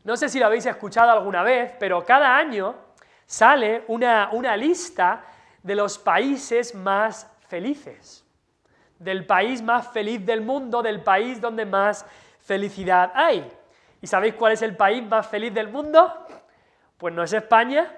No sé si lo habéis escuchado alguna vez, pero cada año sale una lista de los países más felices, del país más feliz del mundo, del país donde más felicidad hay. ¿Y sabéis cuál es el país más feliz del mundo? Pues no es España.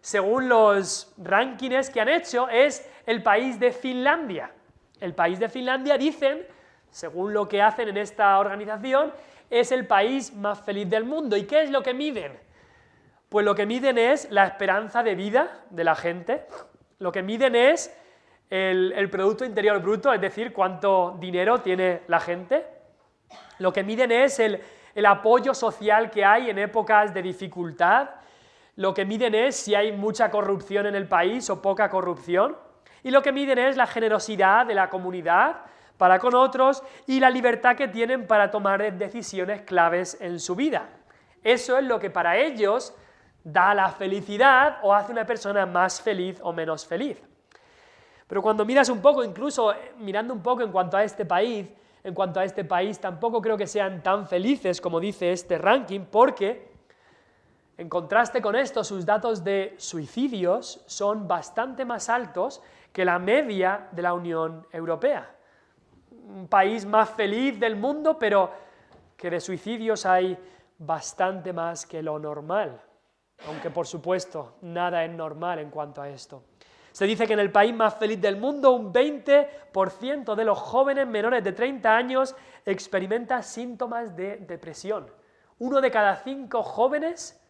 Según los rankings que han hecho, es el país de Finlandia. El país de Finlandia, dicen, según lo que hacen en esta organización, es el país más feliz del mundo. ¿Y qué es lo que miden? Pues lo que miden es la esperanza de vida de la gente, lo que miden es el Producto Interior Bruto, es decir, cuánto dinero tiene la gente, lo que miden es el apoyo social que hay en épocas de dificultad, lo que miden es si hay mucha corrupción en el país o poca corrupción, y lo que miden es la generosidad de la comunidad para con otros y la libertad que tienen para tomar decisiones claves en su vida. Eso es lo que para ellos da la felicidad o hace una persona más feliz o menos feliz. Pero cuando miras un poco, incluso mirando un poco en cuanto a este país, tampoco creo que sean tan felices como dice este ranking, porque en contraste con esto, sus datos de suicidios son bastante más altos que la media de la Unión Europea. Un país más feliz del mundo, pero que de suicidios hay bastante más que lo normal, aunque por supuesto nada es normal en cuanto a esto. Se dice que en el país más feliz del mundo un 20% de los jóvenes menores de 30 años experimenta síntomas de depresión. 1 de cada 5 jóvenes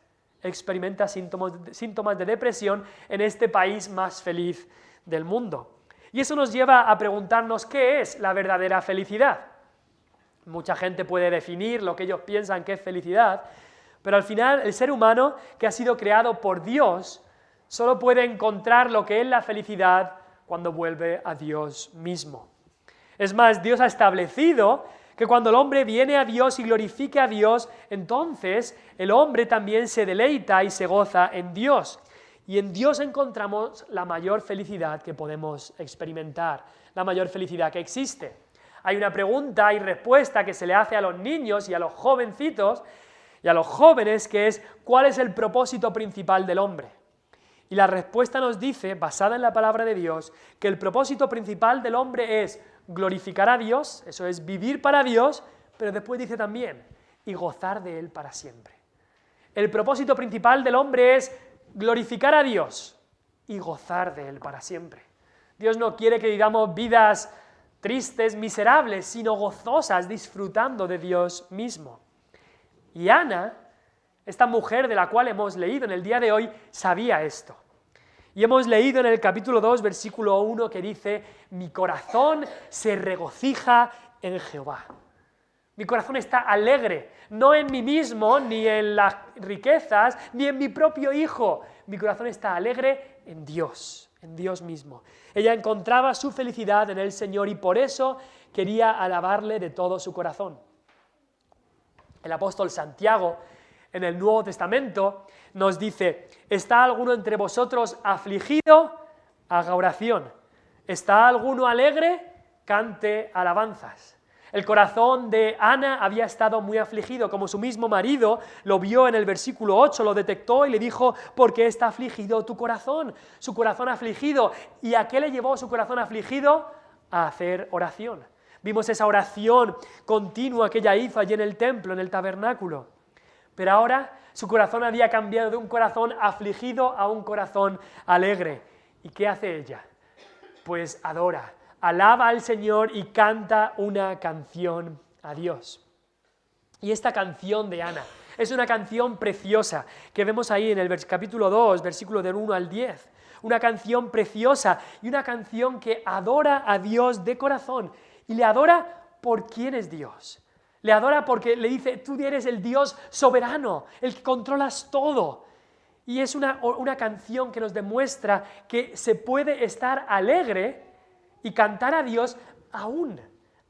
experimenta síntomas de depresión en este país más feliz del mundo. Y eso nos lleva a preguntarnos qué es la verdadera felicidad. Mucha gente puede definir lo que ellos piensan que es felicidad, pero al final el ser humano, que ha sido creado por Dios, solo puede encontrar lo que es la felicidad cuando vuelve a Dios mismo. Es más, Dios ha establecido que cuando el hombre viene a Dios y glorifica a Dios, entonces el hombre también se deleita y se goza en Dios. Y en Dios encontramos la mayor felicidad que podemos experimentar, la mayor felicidad que existe. Hay una pregunta y respuesta que se le hace a los niños y a los jovencitos y a los jóvenes, que es ¿cuál es el propósito principal del hombre? Y la respuesta nos dice, basada en la palabra de Dios, que el propósito principal del hombre es glorificar a Dios, eso es vivir para Dios, pero después dice también, y gozar de Él para siempre. El propósito principal del hombre es glorificar a Dios y gozar de Él para siempre. Dios no quiere que vivamos vidas tristes, miserables, sino gozosas, disfrutando de Dios mismo. Y Ana, esta mujer de la cual hemos leído en el día de hoy, sabía esto. Y hemos leído en el capítulo 2, versículo 1, que dice, mi corazón se regocija en Jehová. Mi corazón está alegre, no en mí mismo, ni en las riquezas, ni en mi propio hijo. Mi corazón está alegre en Dios mismo. Ella encontraba su felicidad en el Señor y por eso quería alabarle de todo su corazón. El apóstol Santiago, en el Nuevo Testamento, nos dice, ¿está alguno entre vosotros afligido? Haga oración. ¿Está alguno alegre? Cante alabanzas. El corazón de Ana había estado muy afligido, como su mismo marido lo vio en el versículo 8, lo detectó y le dijo, ¿por qué está afligido tu corazón? Su corazón afligido. ¿Y a qué le llevó su corazón afligido? A hacer oración. Vimos esa oración continua que ella hizo allí en el templo, en el tabernáculo. Pero ahora su corazón había cambiado de un corazón afligido a un corazón alegre. ¿Y qué hace ella? Pues adora, alaba al Señor y canta una canción a Dios. Y esta canción de Ana es una canción preciosa que vemos ahí en el capítulo 2, versículo del 1 al 10. Una canción preciosa y una canción que adora a Dios de corazón y le adora por quién es Dios. Le adora porque le dice, tú eres el Dios soberano, el que controlas todo. Y es una canción que nos demuestra que se puede estar alegre y cantar a Dios aún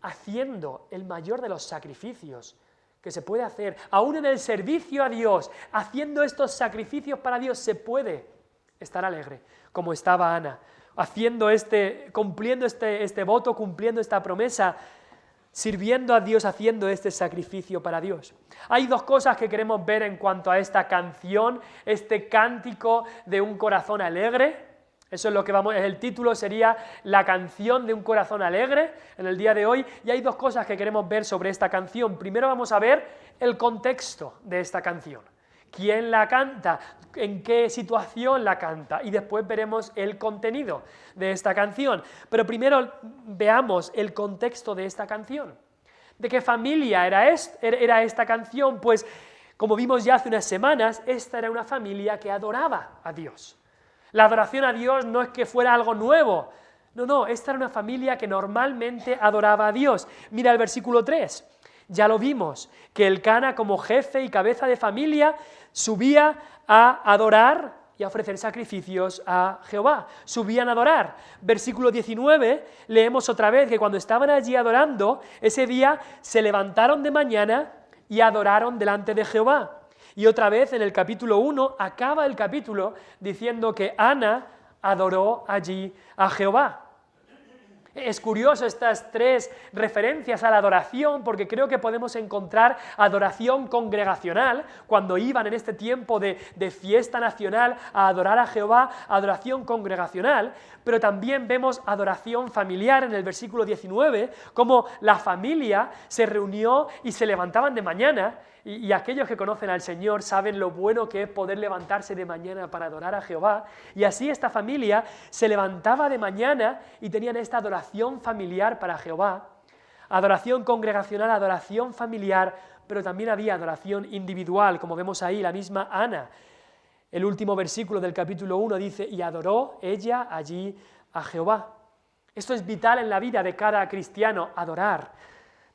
haciendo el mayor de los sacrificios que se puede hacer. Aún en el servicio a Dios, haciendo estos sacrificios para Dios, se puede estar alegre, como estaba Ana, cumpliendo este voto, cumpliendo esta promesa, sirviendo a Dios, haciendo este sacrificio para Dios. Hay dos cosas que queremos ver en cuanto a esta canción, este cántico de un corazón alegre. Eso es lo que el título sería La canción de un corazón alegre en el día de hoy, y hay dos cosas que queremos ver sobre esta canción. Primero vamos a ver el contexto de esta canción. ¿Quién la canta? ¿En qué situación la canta? Y después veremos el contenido de esta canción. Pero primero veamos el contexto de esta canción. ¿De qué familia era esta canción? Pues, como vimos ya hace unas semanas, esta era una familia que adoraba a Dios. La adoración a Dios no es que fuera algo nuevo. No, esta era una familia que normalmente adoraba a Dios. Mira el versículo 3. Ya lo vimos, que Elcana, como jefe y cabeza de familia, subía a adorar y a ofrecer sacrificios a Jehová. Subían a adorar. Versículo 19, leemos otra vez que cuando estaban allí adorando, ese día se levantaron de mañana y adoraron delante de Jehová. Y otra vez en el capítulo 1, acaba el capítulo diciendo que Ana adoró allí a Jehová. Es curioso estas tres referencias a la adoración, porque creo que podemos encontrar adoración congregacional, cuando iban en este tiempo de fiesta nacional a adorar a Jehová, adoración congregacional, pero también vemos adoración familiar en el versículo 19, como la familia se reunió y se levantaban de mañana, y aquellos que conocen al Señor saben lo bueno que es poder levantarse de mañana para adorar a Jehová, y así esta familia se levantaba de mañana y tenían esta adoración familiar para Jehová, adoración congregacional, adoración familiar, pero también había adoración individual, como vemos ahí, la misma Ana. El último versículo del capítulo 1 dice, y adoró ella allí a Jehová. Esto es vital en la vida de cada cristiano, adorar,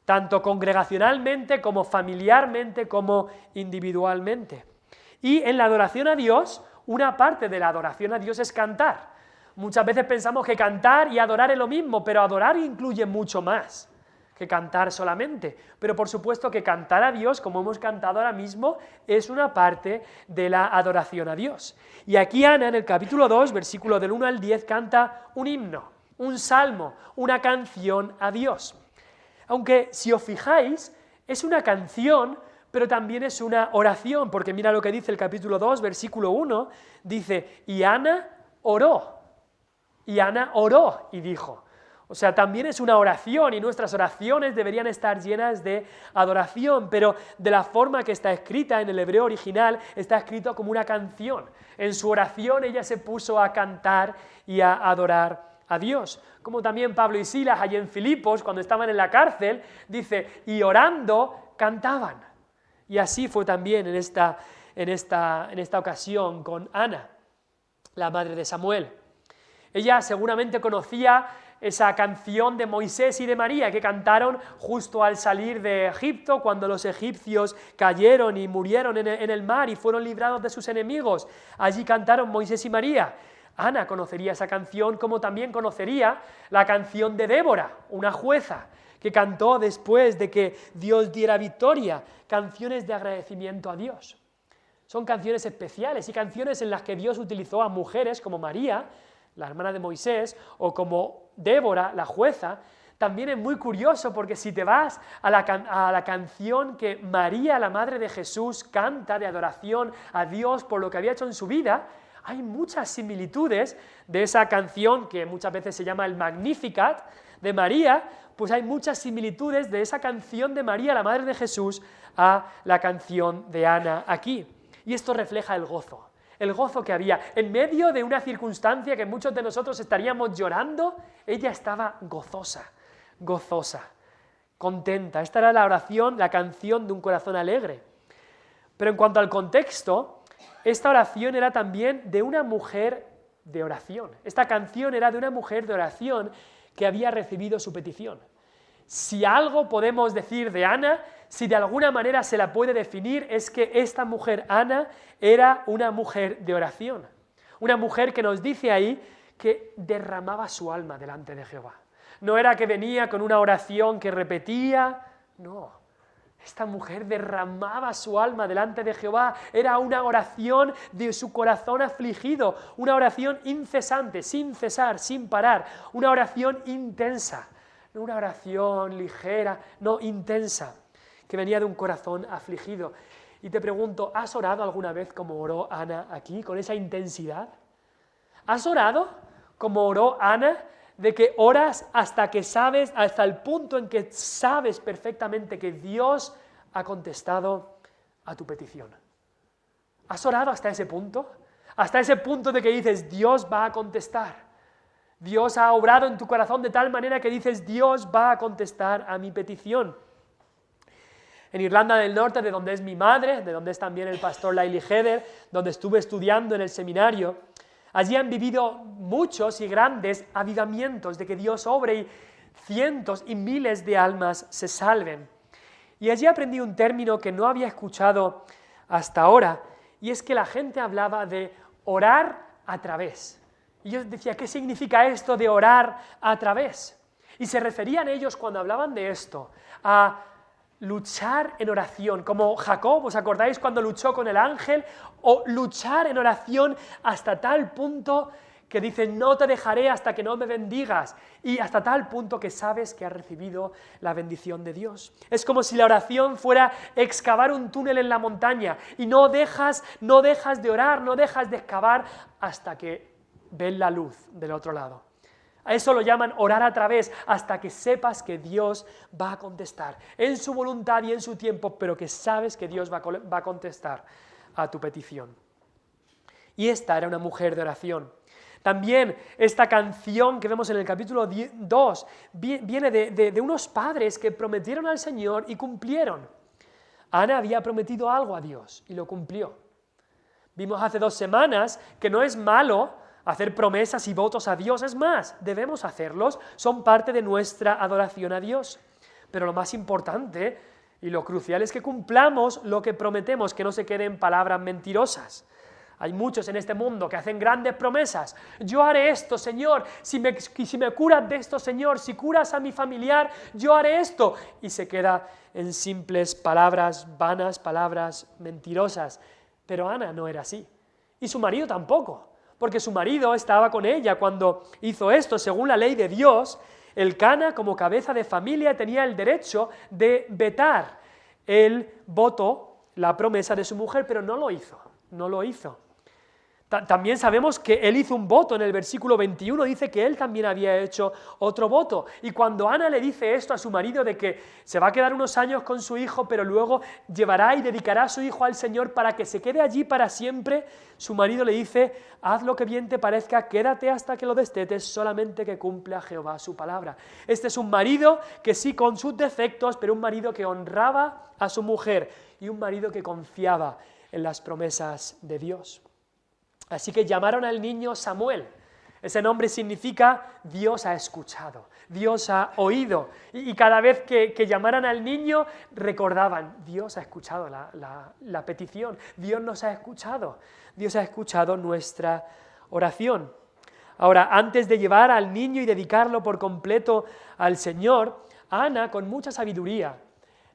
tanto congregacionalmente como familiarmente como individualmente. Y en la adoración a Dios, una parte de la adoración a Dios es cantar. Muchas veces pensamos que cantar y adorar es lo mismo, pero adorar incluye mucho más que cantar solamente. Pero por supuesto que cantar a Dios, como hemos cantado ahora mismo, es una parte de la adoración a Dios. Y aquí Ana, en el capítulo 2, versículo del 1 al 10, canta un himno, un salmo, una canción a Dios. Aunque, si os fijáis, es una canción, pero también es una oración, porque mira lo que dice el capítulo 2, versículo 1, dice, y Ana oró y dijo. O sea, también es una oración, y nuestras oraciones deberían estar llenas de adoración, pero de la forma que está escrita en el hebreo original, está escrito como una canción. En su oración ella se puso a cantar y a adorar a Dios, como también Pablo y Silas allí en Filipos, cuando estaban en la cárcel, dice, y orando cantaban. Y así fue también en esta ocasión con Ana, la madre de Samuel. Ella seguramente conocía esa canción de Moisés y de María que cantaron justo al salir de Egipto, cuando los egipcios cayeron y murieron en el mar y fueron librados de sus enemigos. Allí cantaron Moisés y María. Ana conocería esa canción, como también conocería la canción de Débora, una jueza, que cantó después de que Dios diera victoria, canciones de agradecimiento a Dios. Son canciones especiales y canciones en las que Dios utilizó a mujeres como María, la hermana de Moisés, o como Débora, la jueza. También es muy curioso porque si te vas a la canción que María, la madre de Jesús, canta de adoración a Dios por lo que había hecho en su vida, hay muchas similitudes de esa canción que muchas veces se llama el Magnificat de María, pues hay muchas similitudes de esa canción de María, la madre de Jesús, a la canción de Ana aquí. Y esto refleja el gozo que había. En medio de una circunstancia que muchos de nosotros estaríamos llorando, ella estaba gozosa, contenta. Esta era la oración, la canción de un corazón alegre. Pero en cuanto al contexto, esta oración era también de una mujer de oración. Esta canción era de una mujer de oración que había recibido su petición. Si algo podemos decir de Ana, si de alguna manera se la puede definir, es que esta mujer, Ana, era una mujer de oración. Una mujer que nos dice ahí que derramaba su alma delante de Jehová. No era que venía con una oración que repetía, no. Esta mujer derramaba su alma delante de Jehová, era una oración de su corazón afligido, una oración incesante, sin cesar, sin parar, una oración intensa. no una oración ligera, no, intensa, que venía de un corazón afligido. Y te pregunto, ¿has orado alguna vez como oró Ana aquí, con esa intensidad? ¿Has orado como oró Ana, de que oras hasta que sabes, hasta el punto en que sabes perfectamente que Dios ha contestado a tu petición? ¿Has orado hasta ese punto? Hasta ese punto de que dices, Dios va a contestar. Dios ha obrado en tu corazón de tal manera que dices, Dios va a contestar a mi petición. En Irlanda del Norte, de donde es mi madre, de donde es también el pastor Laili Heder, donde estuve estudiando en el seminario, allí han vivido muchos y grandes avivamientos de que Dios obre y cientos y miles de almas se salven. Y allí aprendí un término que no había escuchado hasta ahora, y es que la gente hablaba de orar a través. Y yo decía, ¿qué significa esto de orar a través? Y se referían ellos, cuando hablaban de esto, a luchar en oración, como Jacob, ¿os acordáis cuando luchó con el ángel? O luchar en oración hasta tal punto que dice, no te dejaré hasta que no me bendigas, y hasta tal punto que sabes que has recibido la bendición de Dios. Es como si la oración fuera excavar un túnel en la montaña, y no dejas de orar, no dejas de excavar hasta que ves la luz del otro lado. A eso lo llaman orar a través, hasta que sepas que Dios va a contestar en su voluntad y en su tiempo, pero que sabes que Dios va a contestar a tu petición. Y esta era una mujer de oración. También esta canción que vemos en el capítulo 2 viene de unos padres que prometieron al Señor y cumplieron. Ana había prometido algo a Dios y lo cumplió. Vimos hace 2 semanas que no es malo hacer promesas y votos a Dios, es más, debemos hacerlos, son parte de nuestra adoración a Dios. Pero lo más importante y lo crucial es que cumplamos lo que prometemos, que no se queden palabras mentirosas. Hay muchos en este mundo que hacen grandes promesas. Yo haré esto, Señor, si me curas de esto, Señor, si curas a mi familiar, yo haré esto. Y se queda en simples palabras vanas, palabras mentirosas. Pero Ana no era así. Y su marido tampoco, porque su marido estaba con ella cuando hizo esto. Según la ley de Dios, el Cana, como cabeza de familia, tenía el derecho de vetar el voto, la promesa de su mujer, pero no lo hizo, no lo hizo. También sabemos que él hizo un voto, en el versículo 21 dice que él también había hecho otro voto, y cuando Ana le dice esto a su marido de que se va a quedar unos años con su hijo, pero luego llevará y dedicará a su hijo al Señor para que se quede allí para siempre, su marido le dice, haz lo que bien te parezca, quédate hasta que lo destetes, solamente que cumpla Jehová su palabra. Este es un marido que sí, con sus defectos, pero un marido que honraba a su mujer y un marido que confiaba en las promesas de Dios. Así que llamaron al niño Samuel. Ese nombre significa Dios ha escuchado, Dios ha oído. Y cada vez que llamaran al niño, recordaban, Dios ha escuchado la petición, Dios nos ha escuchado, Dios ha escuchado nuestra oración. Ahora, antes de llevar al niño y dedicarlo por completo al Señor, Ana, con mucha sabiduría,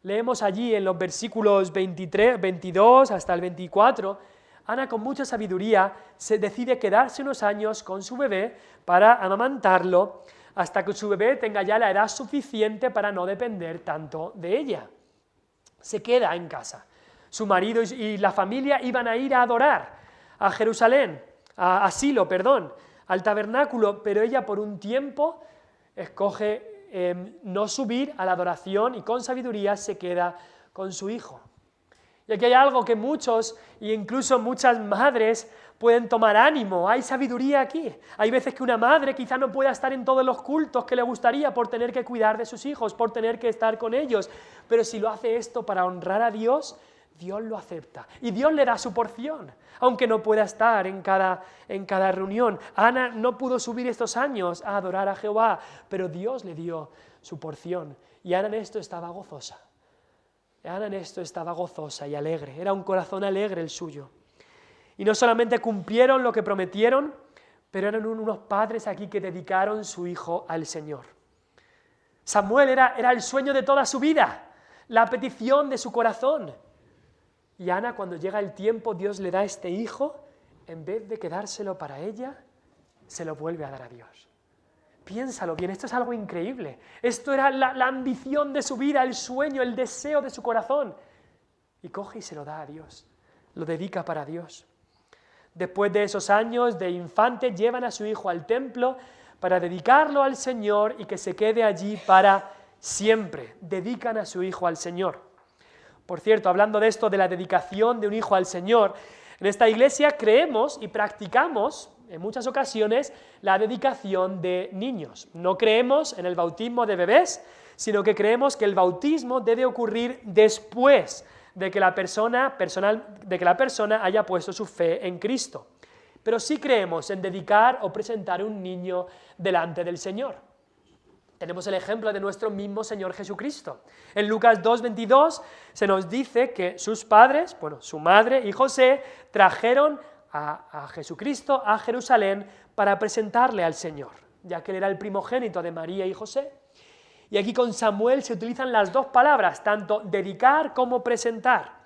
leemos allí en los versículos 23, 22 hasta el 24, Ana, con mucha sabiduría, se decide quedarse unos años con su bebé para amamantarlo hasta que su bebé tenga ya la edad suficiente para no depender tanto de ella. Se queda en casa. Su marido y la familia iban a ir a adorar a Jerusalén, a Silo, al tabernáculo, pero ella por un tiempo escoge no subir a la adoración y con sabiduría se queda con su hijo. Y aquí hay algo que muchos, e incluso muchas madres, pueden tomar ánimo. Hay sabiduría aquí. Hay veces que una madre quizá no pueda estar en todos los cultos que le gustaría por tener que cuidar de sus hijos, por tener que estar con ellos. Pero si lo hace esto para honrar a Dios, Dios lo acepta. Y Dios le da su porción, aunque no pueda estar en cada reunión. Ana no pudo subir estos años a adorar a Jehová, pero Dios le dio su porción. Y Ana en esto estaba gozosa. Ana en esto estaba gozosa y alegre, era un corazón alegre el suyo. Y no solamente cumplieron lo que prometieron, pero eran unos padres aquí que dedicaron su hijo al Señor. Samuel era el sueño de toda su vida, la petición de su corazón. Y Ana, cuando llega el tiempo, Dios le da este hijo, en vez de quedárselo para ella, se lo vuelve a dar a Dios. Piénsalo bien, esto es algo increíble. Esto era la ambición de su vida, el sueño, el deseo de su corazón. Y coge y se lo da a Dios, lo dedica para Dios. Después de esos años de infante, llevan a su hijo al templo para dedicarlo al Señor y que se quede allí para siempre. Dedican a su hijo al Señor. Por cierto, hablando de esto, de la dedicación de un hijo al Señor, en esta iglesia creemos y practicamos en muchas ocasiones la dedicación de niños. No creemos en el bautismo de bebés, sino que creemos que el bautismo debe ocurrir después de que la persona haya puesto su fe en Cristo. Pero sí creemos en dedicar o presentar un niño delante del Señor. Tenemos el ejemplo de nuestro mismo Señor Jesucristo. En Lucas 2:22 se nos dice que sus padres, su madre y José, trajeron a Jesucristo a Jerusalén para presentarle al Señor, ya que él era el primogénito de María y José. Y aquí con Samuel se utilizan las dos palabras, tanto dedicar como presentar.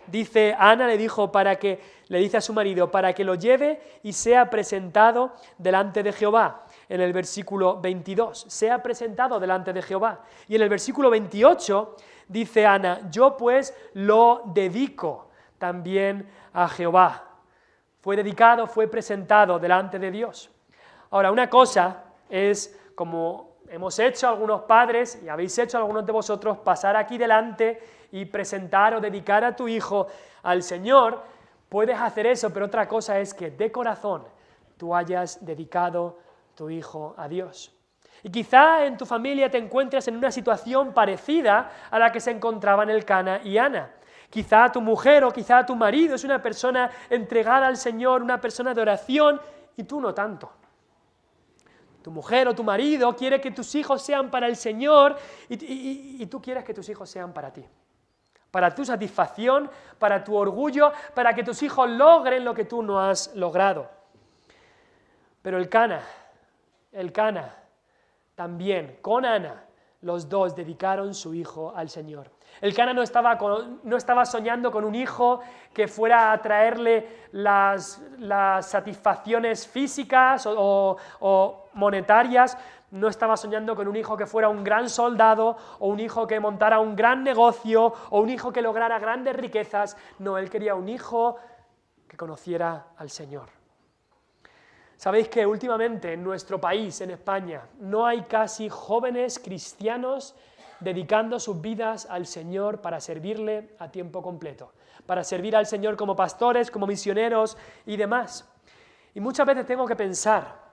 Dice, Ana le dice a su marido, para que lo lleve y sea presentado delante de Jehová. En el versículo 22, sea presentado delante de Jehová. Y en el versículo 28 dice Ana, yo pues lo dedico también a Jehová. Fue dedicado, fue presentado delante de Dios. Ahora, una cosa es, como hemos hecho algunos padres, y habéis hecho algunos de vosotros, pasar aquí delante y presentar o dedicar a tu hijo al Señor. Puedes hacer eso, pero otra cosa es que de corazón tú hayas dedicado tu hijo a Dios. Y quizá en tu familia te encuentres en una situación parecida a la que se encontraban Elcana y Ana. Quizá tu mujer o quizá tu marido es una persona entregada al Señor, una persona de oración, y tú no tanto. Tu mujer o tu marido quiere que tus hijos sean para el Señor y tú quieres que tus hijos sean para ti. Para tu satisfacción, para tu orgullo, para que tus hijos logren lo que tú no has logrado. Pero Elcana también, con Ana, los dos dedicaron su hijo al Señor. Elcana no estaba soñando con un hijo que fuera a traerle las satisfacciones físicas o monetarias. No estaba soñando con un hijo que fuera un gran soldado, o un hijo que montara un gran negocio, o un hijo que lograra grandes riquezas. No, él quería un hijo que conociera al Señor. Sabéis que últimamente en nuestro país, en España, no hay casi jóvenes cristianos dedicando sus vidas al Señor para servirle a tiempo completo, para servir al Señor como pastores, como misioneros y demás. Y muchas veces tengo que pensar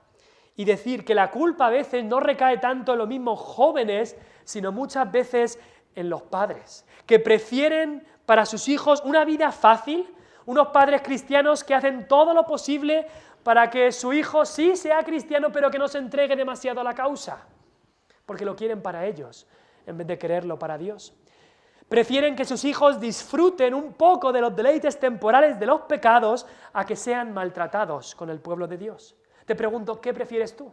y decir que la culpa a veces no recae tanto en los mismos jóvenes, sino muchas veces en los padres, que prefieren para sus hijos una vida fácil, unos padres cristianos que hacen todo lo posible para que su hijo sí sea cristiano, pero que no se entregue demasiado a la causa, porque lo quieren para ellos, en vez de quererlo para Dios. Prefieren que sus hijos disfruten un poco de los deleites temporales de los pecados a que sean maltratados con el pueblo de Dios. Te pregunto, ¿qué prefieres tú?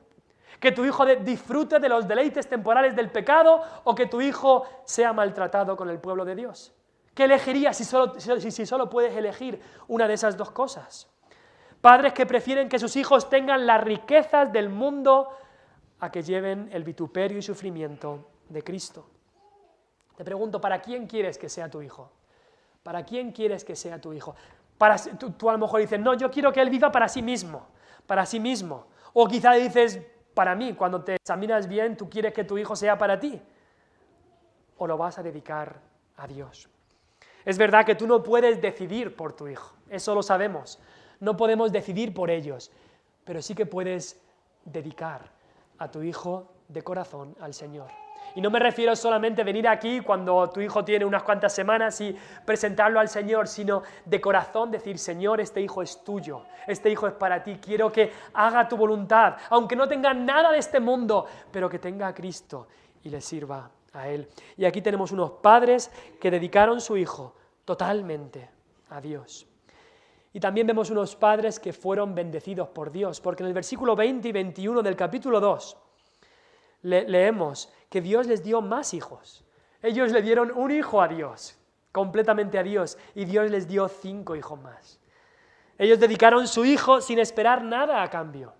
¿Que tu hijo disfrute de los deleites temporales del pecado o que tu hijo sea maltratado con el pueblo de Dios? ¿Qué elegirías si solo puedes elegir una de esas dos cosas? Padres que prefieren que sus hijos tengan las riquezas del mundo a que lleven el vituperio y sufrimiento de Cristo. Te pregunto, ¿para quién quieres que sea tu hijo? ¿Para quién quieres que sea tu hijo? Tú a lo mejor dices, no, yo quiero que él viva para sí mismo. O quizá dices, para mí, cuando te examinas bien, tú quieres que tu hijo sea para ti. O lo vas a dedicar a Dios. Es verdad que tú no puedes decidir por tu hijo, eso lo sabemos. No podemos decidir por ellos, pero sí que puedes dedicar a tu hijo de corazón al Señor. Y no me refiero solamente a venir aquí cuando tu hijo tiene unas cuantas semanas y presentarlo al Señor, sino de corazón decir, Señor, este hijo es tuyo, este hijo es para ti, quiero que haga tu voluntad, aunque no tenga nada de este mundo, pero que tenga a Cristo y le sirva a Él. Y aquí tenemos unos padres que dedicaron su hijo totalmente a Dios. Y también vemos unos padres que fueron bendecidos por Dios, porque en el versículo 20 y 21 del capítulo 2 leemos que Dios les dio más hijos. Ellos le dieron un hijo a Dios, completamente a Dios, y Dios les dio 5 hijos más. Ellos dedicaron su hijo sin esperar nada a cambio.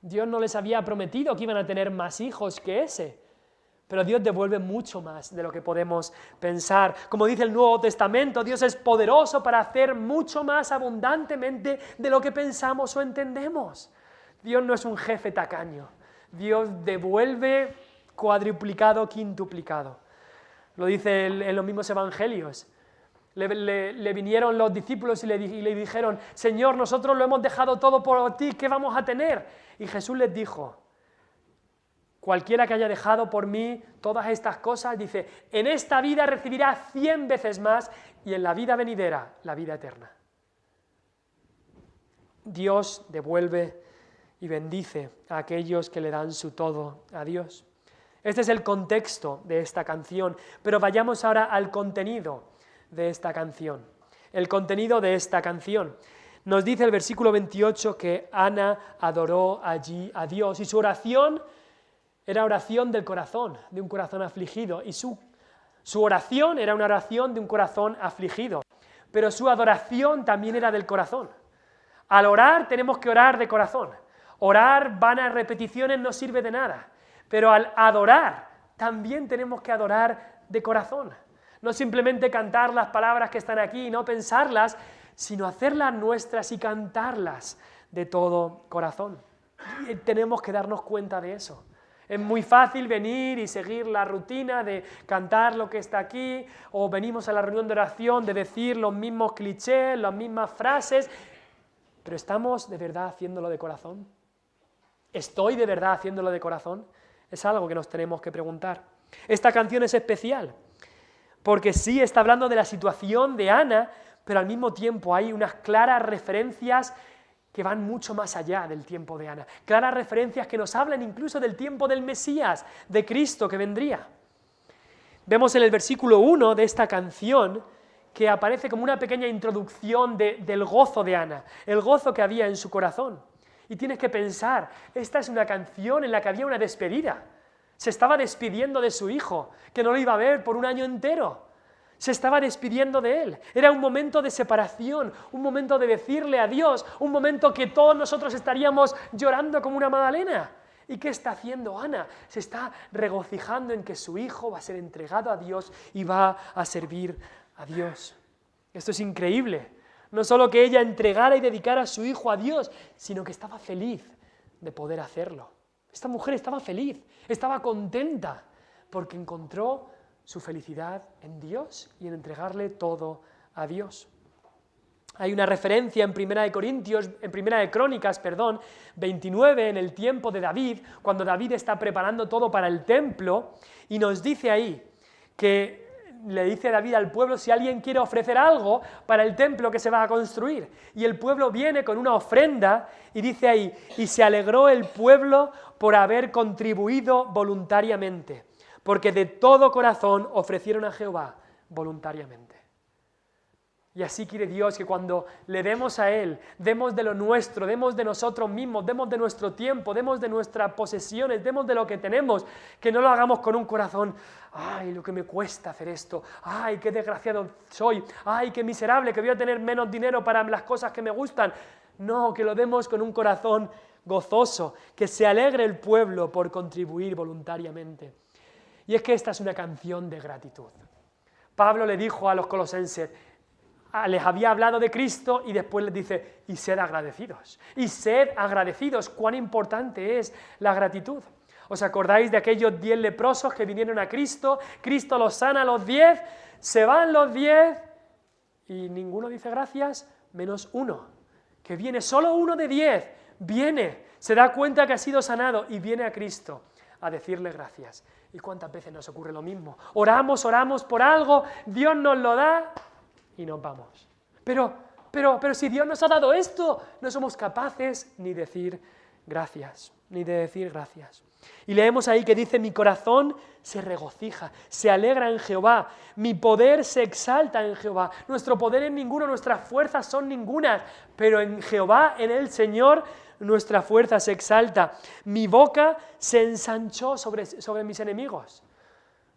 Dios no les había prometido que iban a tener más hijos que ese. Pero Dios devuelve mucho más de lo que podemos pensar. Como dice el Nuevo Testamento, Dios es poderoso para hacer mucho más abundantemente de lo que pensamos o entendemos. Dios no es un jefe tacaño. Dios devuelve cuadruplicado, quintuplicado. Lo dice en los mismos evangelios. Le vinieron los discípulos y le dijeron, Señor, nosotros lo hemos dejado todo por ti, ¿qué vamos a tener? Y Jesús les dijo, cualquiera que haya dejado por mí todas estas cosas, dice, en esta vida recibirá 100 veces más y en la vida venidera, la vida eterna. Dios devuelve y bendice a aquellos que le dan su todo a Dios. Este es el contexto de esta canción, pero vayamos ahora al contenido de esta canción. El contenido de esta canción. Nos dice el versículo 28 que Ana adoró allí a Dios y su oración era oración del corazón, de un corazón afligido, y su oración era una oración de un corazón afligido, pero su adoración también era del corazón. Al orar tenemos que orar de corazón. Orar vanas repeticiones no sirve de nada, pero al adorar también tenemos que adorar de corazón. No simplemente cantar las palabras que están aquí y no pensarlas, sino hacerlas nuestras y cantarlas de todo corazón. Y tenemos que darnos cuenta de eso. Es muy fácil venir y seguir la rutina de cantar lo que está aquí, o venimos a la reunión de oración de decir los mismos clichés, las mismas frases, pero ¿estamos de verdad haciéndolo de corazón? ¿Estoy de verdad haciéndolo de corazón? Es algo que nos tenemos que preguntar. Esta canción es especial, porque sí está hablando de la situación de Ana, pero al mismo tiempo hay unas claras referencias que van mucho más allá del tiempo de Ana. Claras referencias que nos hablan incluso del tiempo del Mesías, de Cristo que vendría. Vemos en el versículo 1 de esta canción que aparece como una pequeña introducción del gozo de Ana, el gozo que había en su corazón. Y tienes que pensar, esta es una canción en la que había una despedida. Se estaba despidiendo de su hijo, que no lo iba a ver por un año entero. Se estaba despidiendo de él. Era un momento de separación, un momento de decirle adiós, un momento que todos nosotros estaríamos llorando como una magdalena. ¿Y qué está haciendo Ana? Se está regocijando en que su hijo va a ser entregado a Dios y va a servir a Dios. Esto es increíble. No solo que ella entregara y dedicara a su hijo a Dios, sino que estaba feliz de poder hacerlo. Esta mujer estaba feliz, estaba contenta, porque encontró su felicidad en Dios y en entregarle todo a Dios. Hay una referencia en Primera de Crónicas, 29, en el tiempo de David, cuando David está preparando todo para el templo, y nos dice ahí que le dice David al pueblo si alguien quiere ofrecer algo para el templo que se va a construir. Y el pueblo viene con una ofrenda y dice ahí, y se alegró el pueblo por haber contribuido voluntariamente, porque de todo corazón ofrecieron a Jehová voluntariamente. Y así quiere Dios que cuando le demos a Él, demos de lo nuestro, demos de nosotros mismos, demos de nuestro tiempo, demos de nuestras posesiones, demos de lo que tenemos, que no lo hagamos con un corazón, ay, lo que me cuesta hacer esto, ay, qué desgraciado soy, ay, qué miserable, que voy a tener menos dinero para las cosas que me gustan. No, que lo demos con un corazón gozoso, que se alegre el pueblo por contribuir voluntariamente. Y es que esta es una canción de gratitud. Pablo le dijo a los colosenses, les había hablado de Cristo y después les dice, y sed agradecidos. Y sed agradecidos, cuán importante es la gratitud. ¿Os acordáis de aquellos 10 leprosos que vinieron a Cristo? Cristo los sana a los 10, se van los 10 y ninguno dice gracias, menos uno, que viene, solo uno de 10, viene, se da cuenta que ha sido sanado y viene a Cristo a decirle gracias. ¿Y cuántas veces nos ocurre lo mismo? Oramos por algo, Dios nos lo da y nos vamos. Pero si Dios nos ha dado esto, no somos capaces ni de decir gracias. Y leemos ahí que dice, mi corazón se regocija, se alegra en Jehová, mi poder se exalta en Jehová. Nuestro poder es ninguno, nuestras fuerzas son ningunas, pero en Jehová, en el Señor, nuestra fuerza se exalta. Mi boca se ensanchó sobre mis enemigos.